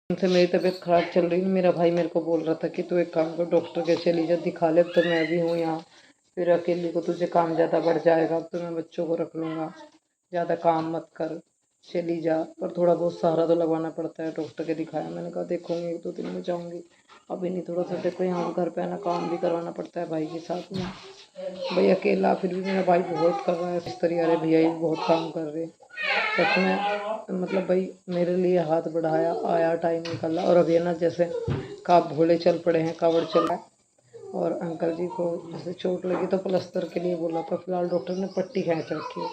से मेरी तबीयत ख़राब चल रही है। मेरा भाई मेरे को बोल रहा था कि तू एक काम कर, डॉक्टर के चली जा, दिखा ले। अब तो मैं भी हूँ यहाँ, फिर अकेले को तुझे काम ज़्यादा बढ़ जाएगा। अब तो मैं बच्चों को रख लूँगा, ज़्यादा काम मत कर, चली जा। पर थोड़ा बहुत सहारा तो लगवाना पड़ता है। डॉक्टर के दिखाया, मैंने कहा देखूँगी 1-2 दिन में जाऊँगी, अभी नहीं। थोड़ा सा देखो यहाँ घर पे आना, काम भी करवाना पड़ता है भाई के साथ में। भाई अकेला, फिर भी मेरा भाई बहुत कर रहा है इस तरह। अरे भैया भी बहुत काम कर रहे हैं सच में। मतलब भाई मेरे लिए हाथ बढ़ाया, आया, टाइम निकाला। और अभी ना जैसे भोले चल पड़े हैं, कावड़ चल रहा है। और अंकल जी को जैसे चोट लगी तो प्लास्टर के लिए बोला था। फिलहाल डॉक्टर ने पट्टी खींच रखी है।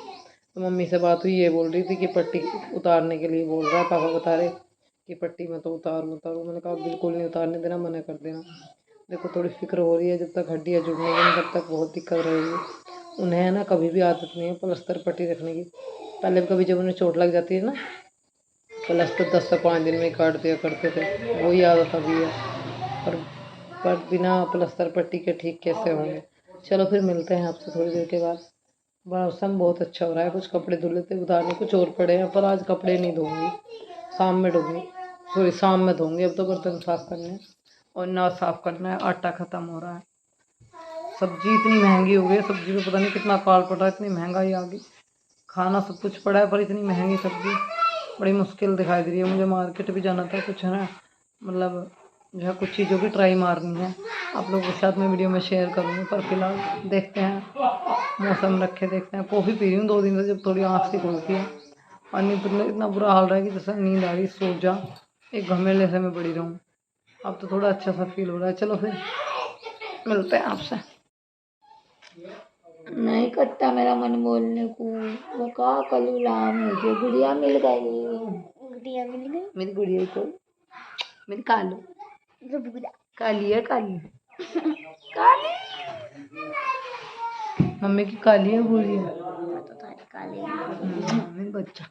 तो मम्मी से बात हुई, ये बोल रही थी कि पट्टी उतारने के लिए बोल रहा है। पापा बता रहे कि पट्टी में तो उतारूँ। मैंने कहा बिल्कुल नहीं उतारने देना, मना कर देना। देखो थोड़ी फिक्र हो रही है, जब तक हड्डियाँ जुड़ने की तब तक बहुत दिक्कत रहेगी। उन्हें है ना कभी भी आदत नहीं है प्लास्टर पट्टी रखने की। पहले भी कभी जब उन्हें चोट लग जाती है ना, प्लास्टर 10 से 5 दिन में काट दिया करते थे, वही आदत अभी है। पर पर बिना प्लास्टर पट्टी के ठीक कैसे होंगे। चलो फिर मिलते हैं आपसे थोड़ी देर के बाद। मौसम बहुत अच्छा हो रहा है, कुछ कपड़े धुले थे उतारने, कुछ और पड़े हैं, पर आज कपड़े नहीं धोंगी, शाम में धोंगी। सॉरी शाम में धोंगी। अब तो बर्तन साफ़ करने हैं और ना साफ़ करना है। आटा ख़त्म हो रहा है। सब्जी इतनी महंगी हो गई है, सब्जी में पता नहीं कितना काल पड़ा है, इतनी महंगाई आ गई। खाना सब कुछ पड़ा है पर इतनी महंगी सब्जी, बड़ी मुश्किल दिखाई दे रही है। मुझे मार्केट भी जाना था, कुछ है ना, मतलब जो है कुछ चीज़ों की ट्राई मारनी है। आप लोगों के साथ में वीडियो में शेयर करूँगी। पर फिलहाल देखते हैं, मौसम रखे देखते हैं। कॉफ़ी पी रही हूँ 2 दिन से, जब थोड़ी आँख सी खुलती है। और नींद तो इतना बुरा हाल रहा है कि जैसे नींद आ रही, सो जा, एक घमेले से मैं पड़ी रहूँ। अब तो थोड़ा अच्छा सा फील हो रहा है। चलो फिर मिलते हैं आपसे। नहीं करता मेरा मन बोलने को। मैं कहा कलूला, मुझे गुड़िया मिल गई। मेरी गुड़िया को, मेरी कालू, काली है, काली काली मम्मी की काली है, बुरी है तो थारी काली मेरी बच्चा।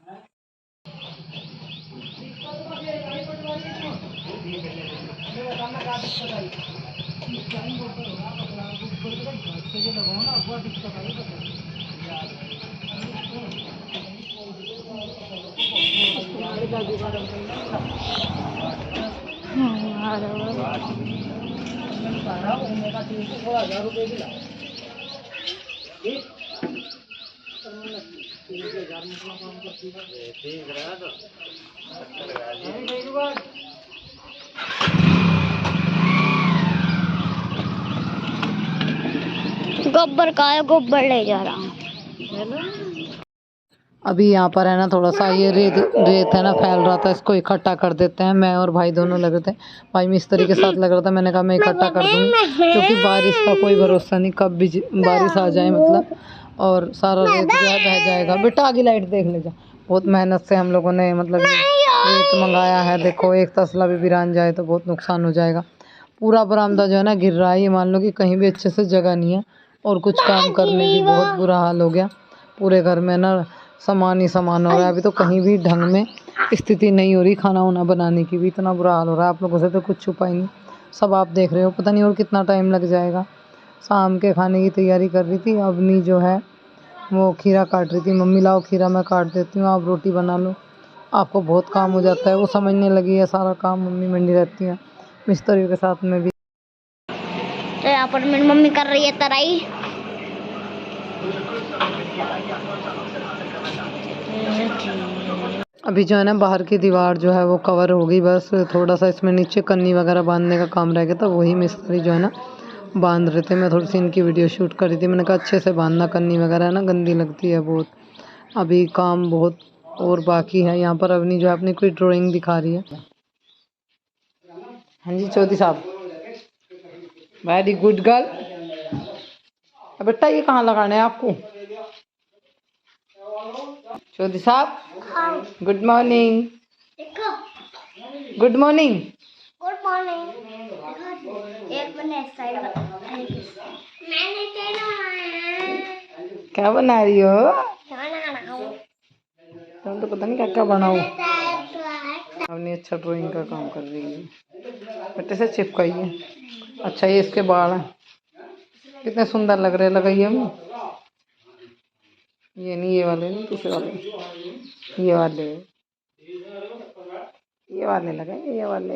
गोबर का है, गोबर ले जा रहा हूँ। अभी यहाँ पर है ना थोड़ा सा ये रेत है ना फैल रहा था, इसको इकट्ठा कर देते हैं। मैं और भाई दोनों लगे थे, भाई मिस्त्री के साथ लग रहा था। मैंने कहा मैं इकट्ठा कर दूंगी, क्योंकि बारिश का कोई भरोसा नहीं, कब भी बारिश आ जाए मतलब, और सारा रेत जो है बह जाएगा। बेटा आगे लाइट देख ले जा। बहुत मेहनत से हम लोगों ने मतलब रेत मंगाया है। देखो एक तसला भी गिरान जाए तो बहुत नुकसान हो जाएगा। पूरा बरामदा जो है ना गिर रहा है। ये मान लो कि कहीं भी अच्छे से जगह नहीं है, और कुछ काम करने की बहुत बुरा हाल हो गया। पूरे घर में ना सामान ही सामान हो रहा है। अभी तो कहीं भी ढंग में स्थिति नहीं हो रही, खाना वाना बनाने की भी इतना बुरा हाल हो रहा है। आप लोगों से तो कुछ छुपा ही नहीं, सब आप देख रहे हो। पता नहीं और कितना टाइम लग जाएगा। शाम के खाने की तैयारी कर रही थी, अवनी जो है वो खीरा काट रही थी। मम्मी लाओ खीरा मैं काट देती हूँ, आप रोटी बना लो, आपको बहुत काम हो जाता है। वो समझने लगी है सारा काम मम्मी मंडी रहती है मिस्त्री के साथ में भी। तो यहाँ पर मेरी मम्मी कर रही है तराई। अभी जो है ना बाहर की दीवार जो है वो कवर हो गई, बस थोड़ा सा इसमें नीचे कन्नी वगैरह बांधने का काम रह गया था। वही मिस्त्री जो है ना बांध रहे थे। मैं थोड़ी सी इनकी वीडियो शूट कर रही थी। मैंने कहा अच्छे से बांधना, कन्नी वगैरह है ना गंदी लगती है बहुत। अभी काम बहुत और बाकी है। यहाँ पर अवनी जो है अपनी कोई ड्राइंग दिखा रही है। हाँ जी चौधरी साहब, वेरी गुड गर्ल। बेटा ये कहाँ लगाना है आपको? चौधरी साहब good morning. Good morning. Good morning. एक मिनट साइड मैंने क्या बना रही हो? खाना तुम तो पता नहीं क्या क्या बनाओ। हमने अच्छा ड्राइंग का काम कर रही है, बेटे से चिपकाइए। अच्छा ये इसके बाल हैं, कितने सुंदर लग रहे। लगाइए हम, ये नहीं, ये वाले नहीं, दूसरे वाले, ये वाले, ये वाले लगे, ये वाले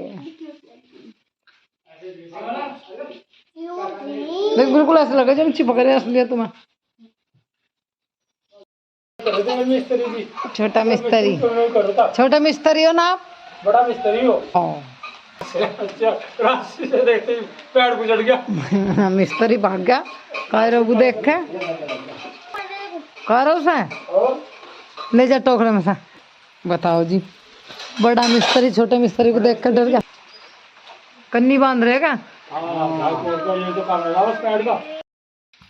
देख बिल्कुल ऐसे लगे जब चिपक रहे असलियत तुम्हें। छोटा मिस्त्री, छोटा मिस्त्री हो ना आप? बड़ा मिस्त्री हो। हाँ अच्छा, राशि से देखते ही पैर गुजर गया। मिस्त्री भाग गया। कह रहे वो देख के कह रहे उसे ले जा टोकरे में से। बताओ जी, बड़ा मिस्त्री छोटे मिस्त्री को देख कर डर गया। कन्नी बांध रहे क्या? ये तो काम है बस पैर का।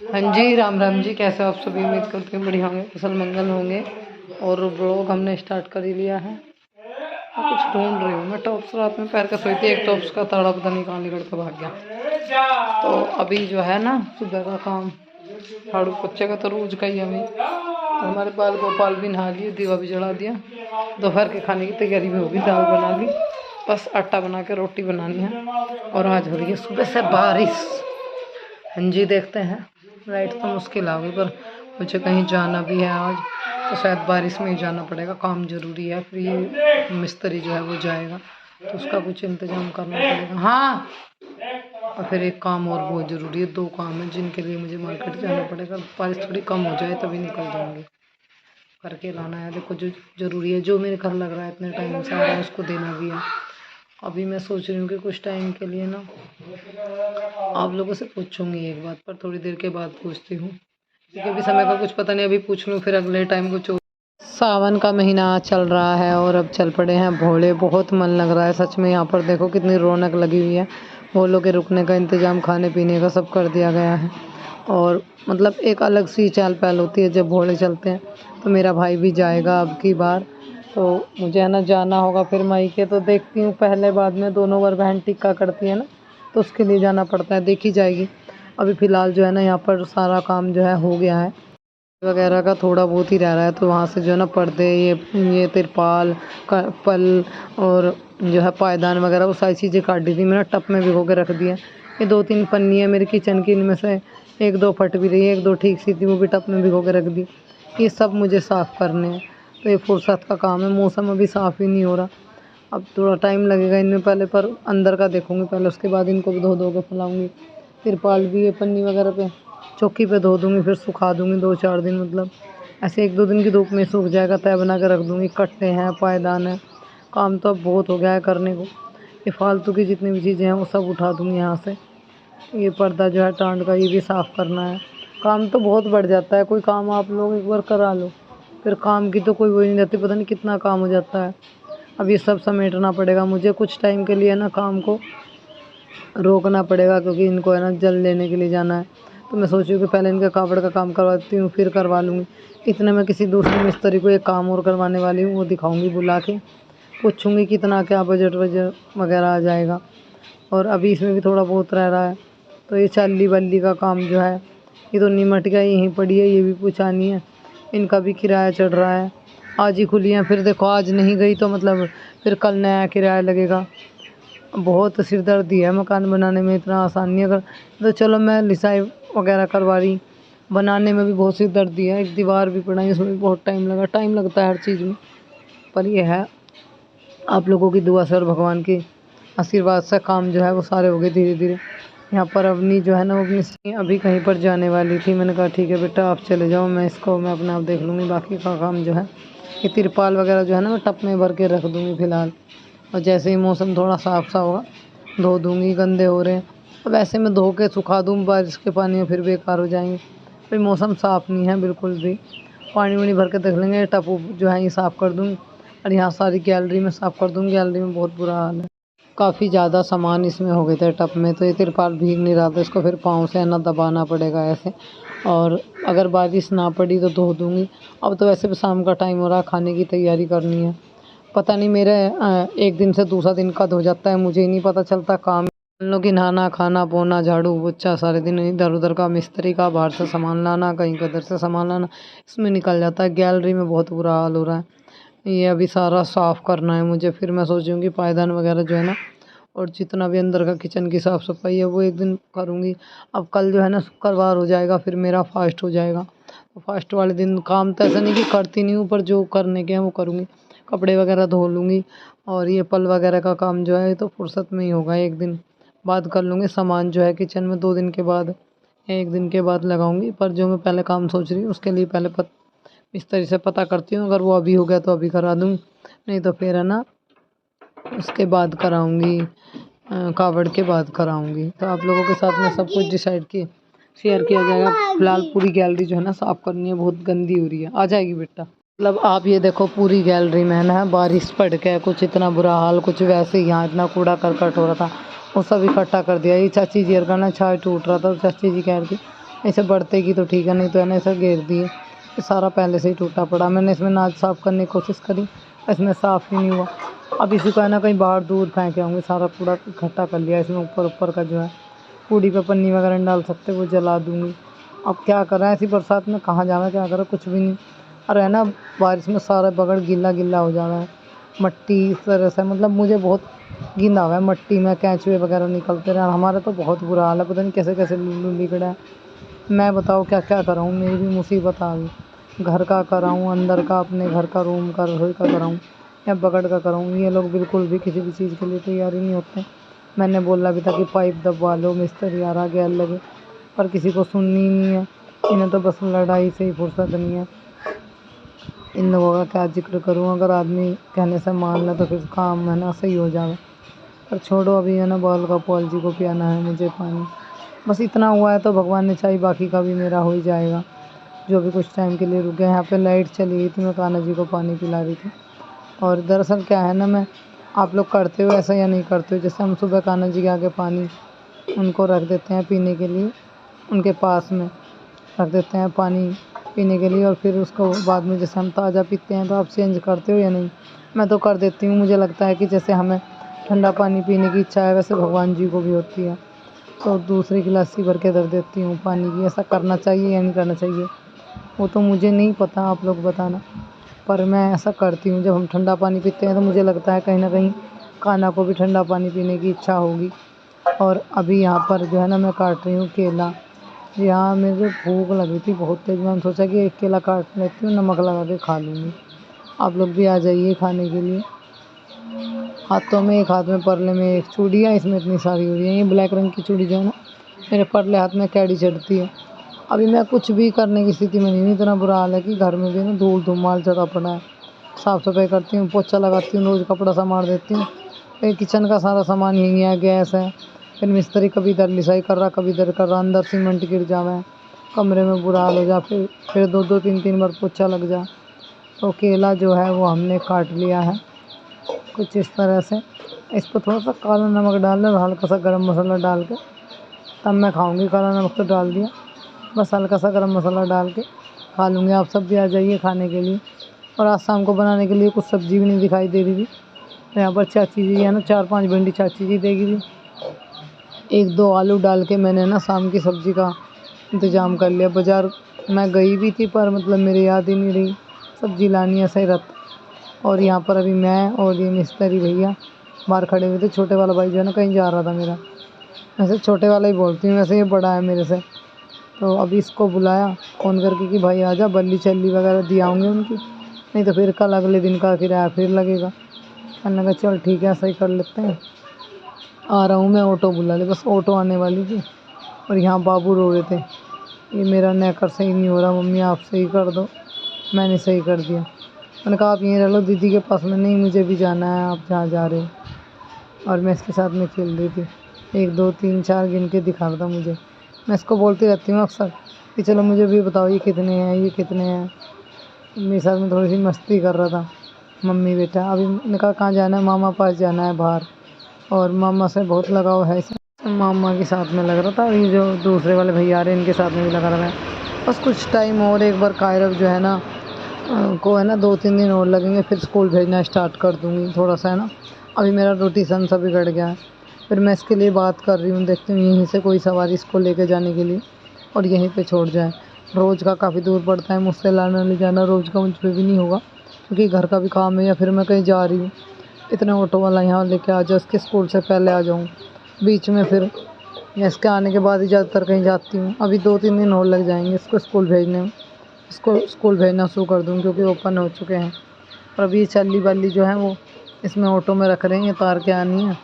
हाँ जी, राम राम जी, कैसे हो आप सभी? उम्मीद करते हैं बढ़िया होंगे, कुशल मंगल होंगे। और ब्लॉग हमने स्टार्ट कर ही लिया है। मैं कुछ ढूंढ रही हूँ। मैं टॉप्स रात में पैर का सोई थी, एक टॉप्स का ताड़ा पता नहीं कहाँ निकल के भाग गया। तो अभी जो है ना सुबह का काम झाड़ू पोछे का तो रोज का ही अभी। तो हमारे बाल गोपाल भी नहा लिए, दीवा भी जला दिया। दोपहर के खाने की तैयारी भी होगी, दाल बना ली, बस आटा बना के रोटी बनानी है। और आज हो रही है सुबह से बारिश। हाँ जी, देखते हैं। लाइट तो मुश्किल आ गई, पर मुझे कहीं जाना भी है आज, तो शायद बारिश में ही जाना पड़ेगा। काम ज़रूरी है, फिर ये मिस्त्री जो है वो जाएगा तो उसका कुछ इंतज़ाम करना पड़ेगा। हाँ, और फिर एक काम और बहुत ज़रूरी है, 2 काम है जिनके लिए मुझे मार्केट जाना पड़ेगा। बारिश थोड़ी कम हो जाए तभी निकल जाऊँगी। करके लाना है, देखो जो ज़रूरी है, जो मेरे घर लग रहा है इतने टाइम से आ रहा है उसको देना भी है। अभी मैं सोच रही हूँ कि कुछ टाइम के लिए ना आप लोगों से पूछूंगी एक बात, पर थोड़ी देर के बाद पूछती हूँ, क्योंकि अभी समय का कुछ पता नहीं। अभी पूछ लूँ फिर अगले टाइम कुछ। सावन का महीना चल रहा है और अब चल पड़े हैं भोले। बहुत मन लग रहा है सच में। यहाँ पर देखो कितनी रौनक लगी हुई है। भोलों के रुकने का इंतज़ाम, खाने पीने का सब कर दिया गया है। और मतलब एक अलग सी चहल पहल होती है जब भोले चलते हैं। तो मेरा भाई भी जाएगा अब की बार, तो मुझे है ना जाना होगा फिर मायके। तो देखती हूँ पहले बाद में, दोनों बार बहन टिक्का करती है ना, तो उसके लिए जाना पड़ता है, देखी जाएगी। अभी फ़िलहाल जो है ना यहाँ पर सारा काम जो है हो गया है, वगैरह का थोड़ा बहुत ही रह रहा है। तो वहाँ से जो है ना पर्दे, ये तिरपाल पल और जो है पायदान वगैरह वो सारी चीज़ें काट दी थी मैंने, टप में भिगो के रख दिया। ये 2-3 पन्नी है मेरी किचन की, इनमें से 1-2 फट भी रही है, 1-2 ठीक सी थी, वो भी टप में भिगो के रख दी। ये सब मुझे साफ़ करने हैं, तो ये फुर्सत का काम है। मौसम अभी साफ़ ही नहीं हो रहा, अब थोड़ा टाइम लगेगा इनमें पहले, पर अंदर का देखूँगी पहले, उसके बाद इनको भी धो के फैलाऊँगी। तिरपाल भी ये पन्नी वगैरह पे चौकी पे धो दूँगी, फिर सुखा दूँगी 2-4 दिन, मतलब ऐसे 1-2 दिन की धूप में सूख जाएगा। तय बना के रख दूँगी। कट्टे हैं, पायदान है, काम तो अब बहुत हो गया है करने को। ये फालतू की जितनी भी चीज़ें हैं वो सब उठा दूँगी यहाँ से। ये पर्दा जो है टाँड का, ये भी साफ़ करना है। काम तो बहुत बढ़ जाता है, कोई काम आप लोग एक बार करा लो, फिर काम की तो कोई वो नहीं रहती, पता नहीं कितना काम हो जाता है। अब ये सब समेटना पड़ेगा मुझे कुछ टाइम के लिए ना, काम को रोकना पड़ेगा, क्योंकि इनको है ना जल लेने के लिए जाना है। तो मैं सोच रही हूँ कि पहले इनका कावड़ का काम करवाती हूँ, फिर करवा लूँगी। इतने में किसी दूसरे मिस्त्री को एक काम और करवाने वाली हूँ, वो दिखाऊँगी बुला के, पूछूँगी कितना क्या बजट वगैरह आ जाएगा। और अभी इसमें भी थोड़ा बहुत रह रहा है। तो ये चाली बल्ली का काम जो है, ये तो निमट गया, यहीं पड़ी है, ये भी पूछानी है। इनका भी किराया चढ़ रहा है, आज ही खुली हैं, फिर देखो आज नहीं गई तो मतलब फिर कल नया किराया लगेगा। बहुत सिरदर्दी है मकान बनाने में, इतना आसान नहीं। अगर तो चलो मैं लिसाई वगैरह करवा रही, बनाने में भी बहुत सिरदर्दी है। एक दीवार भी बनाई, उसमें भी बहुत टाइम लगता है हर चीज़ में। पर यह है आप लोगों की दुआ से और भगवान के आशीर्वाद से काम जो है वो सारे हो गए धीरे धीरे। यहाँ पर अवनी जो है ना, वो अपनी अभी कहीं पर जाने वाली थी। मैंने कहा ठीक है बेटा आप चले जाओ, मैं अपने आप देख लूँगी, बाकी का काम जो है। ये तिरपाल वगैरह जो है ना मैं टप में भर के रख दूँगी फ़िलहाल, और जैसे ही मौसम थोड़ा साफ सा होगा धो दूँगी। गंदे हो रहे हैं, अब ऐसे में धो के सुखा दूँ बारिश के पानी में, फिर बेकार हो जाएंगे। भाई मौसम साफ़ नहीं है बिल्कुल भी, पानी वानी भर के देख लेंगे। टप जो है ये साफ़ कर दूँगी, और यहाँ सारी गैलरी में साफ़ कर दूँगी। गैलरी में बहुत बुरा हाल है, काफ़ी ज़्यादा सामान इसमें हो गए थे टब में। तो ये तिरपाल भीग नहीं रहा था, इसको फिर पाँव से है ना दबाना पड़ेगा ऐसे। और अगर बारिश ना पड़ी तो धो दूँगी। अब तो वैसे भी शाम का टाइम हो रहा है, खाने की तैयारी करनी है। पता नहीं मेरे एक दिन से दूसरा दिन कब हो जाता है, मुझे ही नहीं पता चलता। काम लोग की नहाना, खाना, पोना, झाड़ू पोछा, सारे दिन इधर उधर का, मिस्त्री का, बाहर से सामान लाना, कहीं का इधर से सामान लाना, इसमें निकल जाता है। गैलरी में बहुत बुरा हाल हो रहा है, ये अभी सारा साफ़ करना है मुझे। फिर मैं सोच रही हूँ कि पायदान वगैरह जो है ना, और जितना भी अंदर का किचन की साफ़ सफाई है वो एक दिन करूँगी। अब कल जो है ना शुक्रवार हो जाएगा, फिर मेरा फास्ट हो जाएगा। तो फास्ट वाले दिन काम तो ऐसा नहीं कि करती नहीं हूँ, पर जो करने के हैं वो करूँगी। कपड़े वगैरह धो लूँगी, और ये पल वगैरह का काम जो है ये तो फुर्सत में ही होगा, एक दिन बाद कर लूँगी। सामान जो है किचन में 2 दिन के बाद या 1 दिन के बाद लगाऊंगी, पर जो मैं पहले काम सोच रही हूँ उसके लिए पहले मिस्त्री से पता करती हूँ। अगर वो अभी हो गया तो अभी करा दूँगी, नहीं तो फिर है ना उसके बाद कराऊंगी, कावड़ के बाद कराऊंगी। तो आप लोगों के साथ में सब कुछ डिसाइड किए शेयर किया जाएगा। फिलहाल पूरी गैलरी जो है ना साफ़ करनी है, बहुत गंदी हो रही है। आ जाएगी बेटा। मतलब आप ये देखो पूरी गैलरी में है ना बारिश पड़ के कुछ इतना बुरा हाल, कुछ वैसे ही यहाँ इतना कूड़ा करकट हो रहा था, वो सब इकट्ठा कर दिया। ये चाची जी का ना छाय टूट रहा था, तो चाची जी कह रही थी ऐसे बढ़ते की तो ठीक है, नहीं तो है ना ऐसा घेर दिए। ये सारा पहले से ही टूटा पड़ा। मैंने इसमें नाच साफ़ करने की कोशिश करी, इसमें साफ़ ही नहीं हुआ। अब इसी को है ना कहीं बाहर दूर फेंके होंगे, सारा कूड़ा इकट्ठा कर लिया इसमें। ऊपर का जो है कूड़ी पे पन्नी वगैरह नहीं डाल सकते, वो जला दूँगी। अब क्या करें, ऐसी बरसात में कहाँ जाना, क्या करें, कुछ भी नहीं। और है ना बारिश में सारा बगड़ गीला हो जा रहा है, मट्टी इस तरह से। मतलब मुझे बहुत गंदा हुआ है मट्टी में, केंचुए वगैरह निकलते रहे। हमारे तो बहुत बुरा हाल है, पता नहीं कैसे कैसे लुल्लू बिगड़ा है। मैं बताओ क्या क्या कराऊँ, मेरी भी मुसीबत आ गई। घर का कराऊँ, अंदर का अपने घर का रूम का रसोई का कराऊँ या बगड़ का कराऊँ। ये लोग बिल्कुल भी किसी भी चीज़ के लिए तैयार ही नहीं होते। मैंने बोला भी था कि पाइप दबवा लो, मिस्त्री आ रहा गैल लगे, पर किसी को सुननी ही नहीं है। इन्हें तो बस लड़ाई से ही फुर्सत नहीं है। इन लोगों का क्या जिक्र करूँ, अगर आदमी कहने से मान ले तो फिर काम है ना सही हो जाए। पर छोड़ो, अभी है ना बाल का पॉल जी को पियाना है मुझे पानी। बस इतना हुआ है तो भगवान ने चाही, बाकी का भी मेरा हो ही जाएगा। जो भी कुछ टाइम के लिए रुके। यहाँ पे लाइट चली गई थी, मैं कान्हा जी को पानी पिला रही थी। और दरअसल क्या है ना, मैं आप लोग करते हो ऐसा या नहीं करते हो, जैसे हम सुबह कान्हा जी के आगे पानी उनको रख देते हैं पीने के लिए, उनके पास में रख देते हैं पानी पीने के लिए, और फिर उसको बाद में जैसे हम ताज़ा पीते हैं। तो आप चेंज करते हो या नहीं? मैं तो कर देती हूँ। मुझे लगता है कि जैसे हमें ठंडा पानी पीने की इच्छा है, वैसे भगवान जी को भी होती है। तो दूसरी गिलासी भर के रख देती हूँ पानी की। ऐसा करना चाहिए या नहीं करना चाहिए, वो तो मुझे नहीं पता, आप लोग बताना। पर मैं ऐसा करती हूँ। जब हम ठंडा पानी पीते हैं तो मुझे लगता है कहीं ना कहीं कान्हा को भी ठंडा पानी पीने की इच्छा होगी। और अभी यहाँ पर जो है ना मैं काट रही हूँ केला। यहाँ मुझे भूख लगी थी बहुत तेज़, मैंने सोचा कि एक केला काट लेती हूँ, नमक लगा के खा लूँगी। आप लोग भी आ जाइए खाने के लिए। हाथों में, एक हाथ में परले में एक चूड़ी है, इसमें इतनी सारी हो रही है। ये ब्लैक रंग की चूड़ी जो है ना मेरे परले हाथ में कैडी चढ़ती है। अभी मैं कुछ भी करने की स्थिति में नहीं हूँ। इतना बुरा हाल है कि घर में भी ना धूल धुमाल जगह पड़ा है। साफ़ सफाई करती हूँ, पोछा लगाती हूँ, रोज़ कपड़ा संभाल देती हूँ। फिर किचन का सारा सामान यहीं है, गैस है। फिर मिस्त्री कभी इधर लिसाई कर रहा, कभी इधर कर रहा, अंदर सीमेंट गिर जावे, कमरे में बुरा हाल हो जा। फिर 2-2 3-3 बार पोछा लग जा। तो केला जो है वो हमने काट लिया है कुछ इस तरह से। इस पर थोड़ा सा काला नमक डाल और हल्का सा गरम मसाला डाल के तब मैं खाऊंगी। काला नमक तो डाल दिया, बस हल्का सा गरम मसाला डाल के खा लूँगी। आप सब भी आ जाइए खाने के लिए। और आज शाम को बनाने के लिए कुछ सब्ज़ी भी नहीं दिखाई दे रही थी। तो यहाँ पर चाची जी है ना 4-5 भिंडी चाची जी देगी थी, 1-2 आलू डाल के मैंने ना शाम की सब्ज़ी का इंतज़ाम कर लिया। बाज़ार मैं गई भी थी पर मतलब मेरी याद ही नहीं रही सब्ज़ी लानी है सही रत। और यहाँ पर अभी मैं और ये मिस्त्री भैया बाहर खड़े हुए थे। छोटे वाला भाई जो है ना कहीं जा रहा था मेरा, वैसे छोटे वाला ही बोलती हूँ, वैसे ये बड़ा है मेरे से। तो अभी इसको बुलाया फ़ोन करके कि भाई आजा, बल्ली चल्ली वगैरह दिया होंगे उनकी, नहीं तो फिर कल अगले दिन का किराया फिर लगेगा। मैंने कहा चल ठीक है, ऐसा ही कर लेते हैं। आ रहा हूँ मैं, ऑटो बुला ले, बस ऑटो आने वाली थी। और यहाँ बाबू रो रहे थे, ये मेरा नेकर सही नहीं हो रहा, मम्मी आप सही कर दो। मैंने सही कर दिया। मैंने कहा आप यहीं रह लो दीदी के पास में। नहीं, मुझे भी जाना है, आप जहाँ जा रहे हो। और मैं इसके साथ में खेल रही थी, 1-2-3-4 गिन के दिखा रहा था मुझे। मैं इसको बोलती रहती हूँ अक्सर कि चलो मुझे भी बताओ ये कितने हैं, ये कितने हैं। मेरे साथ में थोड़ी सी मस्ती कर रहा था मम्मी बेटा। अभी मैंने कहा कहाँ जाना है, मामा पास जाना है बाहर, और मामा से बहुत लगाव है इसे। मामा के साथ में लग रहा था। ये जो दूसरे वाले भैया आ रहे हैं इनके साथ में भी लगा रहा है। बस कुछ टाइम और, एक बार कायरव जो है ना को है ना 2-3 दिन और लगेंगे, फिर स्कूल भेजना स्टार्ट कर दूँगी। थोड़ा सा है ना अभी मेरा रोटेशन सा बिगड़ गया है। फिर मैं इसके लिए बात कर रही हूँ, देखती हूँ यहीं से कोई सवारी इसको लेके जाने के लिए और यहीं पे छोड़ जाए। रोज़ का काफ़ी दूर पड़ता है, मुझसे लाना ले जाना रोज़ का मुझ पे भी नहीं होगा, क्योंकि घर का भी काम है या फिर मैं कहीं जा रही हूँ। इतना ऑटो वाला यहाँ लेके आ जाए, इसके स्कूल से पहले आ जाऊँ, बीच में फिर या इसके आने के बाद ही ज़्यादातर कहीं जाती हूँ। अभी 2-3 दिन और लग जाएंगे इसको स्कूल भेजने में। इसको स्कूल भेजना शुरू कर दूँ क्योंकि ओपन हो चुके हैं। और अभी चल्ली बल्ली जो है वो इसमें ऑटो में रख रहे हैं, तार के आनी है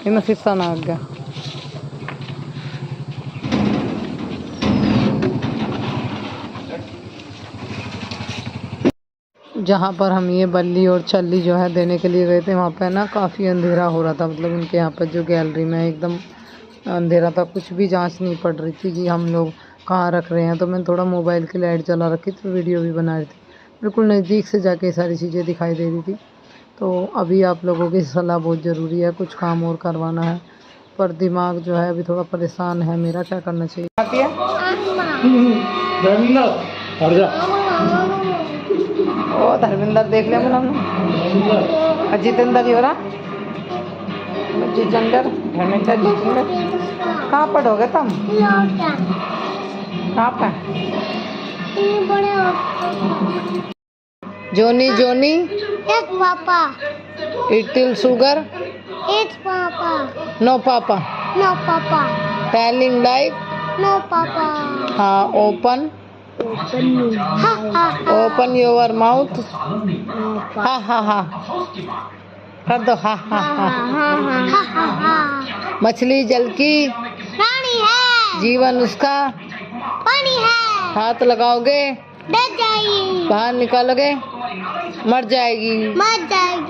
इनमें शीशा ना आ गया। जहाँ पर हम ये बल्ली और छल्ली जो है देने के लिए गए थे, वहाँ पे ना काफ़ी अंधेरा हो रहा था। मतलब उनके यहाँ पर जो गैलरी में एकदम अंधेरा था, कुछ भी जांच नहीं पड़ रही थी कि हम लोग कहाँ रख रहे हैं। तो मैं थोड़ा मोबाइल की लाइट जला रखी थी, वीडियो भी बना रही थी। बिल्कुल नज़दीक से जाके ये सारी चीज़ें दिखाई दे रही थी। तो अभी आप लोगों की सलाह बहुत ज़रूरी है, कुछ काम और करवाना है, पर दिमाग जो है अभी थोड़ा परेशान है मेरा, क्या करना चाहिए। धर्मेंद्र हट जा। ओ धर्मेंद्र देख लिया मैंने हमने। जितेंद्र ही हो रहा, जितेंद्र धर्मेंद्र जितेंद्र। कहाँ पढ़ोगे तुम? कहाँ पे? जोनी जोनी एक पापा, इटिल शुगर एक पापा, नो पापा, नो पापा, टेलिंग लाइफ नो पापा, हाँ ओपन हा हा हा, ओपन योर माउथ हा हा हा कर दो हा हा हा। हा हा हा। मछली जल की रानी है, जीवन उसका, पानी है, हाथ लगाओगे डर जाएगी, बाहर निकालोगे मर जाएगी। मर जाएगी।